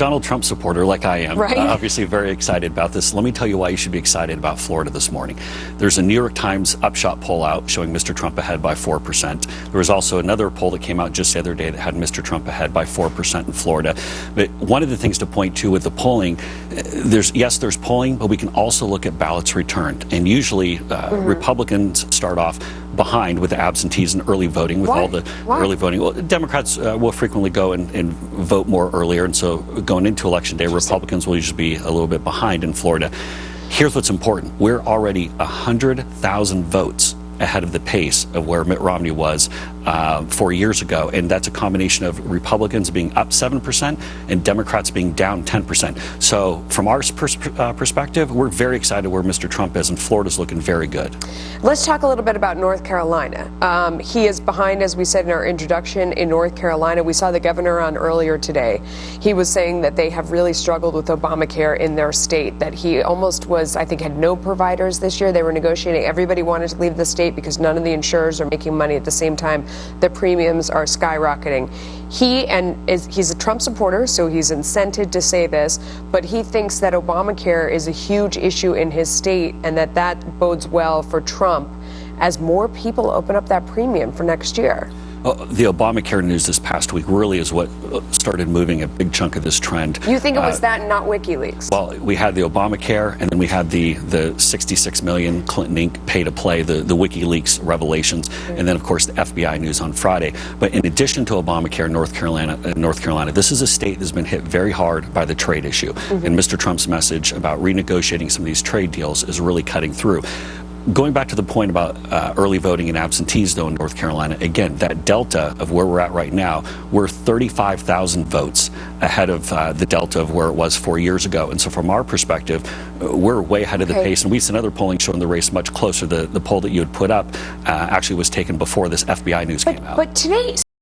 Donald Trump supporter like I am, right? Obviously very excited about this. Let me tell you why you should be excited about Florida this morning. There's a New York Times Upshot poll out showing Mr. Trump ahead by 4%. There was also another poll that came out just the other day that had Mr. Trump ahead by 4% in Florida. But one of the things to point to with the polling, there's polling, but we can also look at ballots returned. And usually Republicans start off behind with the absentees and early voting with all the early voting. Well, Democrats will frequently go and vote more earlier, and so going into Election Day, Republicans will usually be a little bit behind in Florida. Here's what's important. We're already 100,000 votes ahead of the pace of where Mitt Romney was 4 years ago. And that's a combination of Republicans being up 7% and Democrats being down 10%. So from our perspective, we're very excited where Mr. Trump is, and Florida's looking very good. Let's talk a little bit about North Carolina. He is behind, as we said in our introduction, in North Carolina. We saw the governor on earlier today. He was saying that they have really struggled with Obamacare in their state, that he almost was, I think, had no providers this year. They were negotiating. Everybody wanted to leave the state because none of the insurers are making money at the same time. The premiums are skyrocketing. He's a Trump supporter, so he's incented to say this, but he thinks that Obamacare is a huge issue in his state and that bodes well for Trump as more people open up that premium for next year. The Obamacare news this past week really is what started moving a big chunk of this trend. You think it was that and not WikiLeaks? Well, we had the Obamacare, and then we had the $66 million Clinton Inc. pay to play, the WikiLeaks revelations, and then, of course, the FBI news on Friday. But in addition to Obamacare, North Carolina, this is a state that's been hit very hard by the trade issue. And Mr. Trump's message about renegotiating some of these trade deals is really cutting through. Going back to the point about early voting and absentees, though, in North Carolina, again, that delta of where we're at right now, we're 35,000 votes ahead of the delta of where it was 4 years ago. And so from our perspective, we're way ahead of the pace. And we see another polling showing the race much closer. The poll that you had put up actually was taken before this FBI news came out. But today,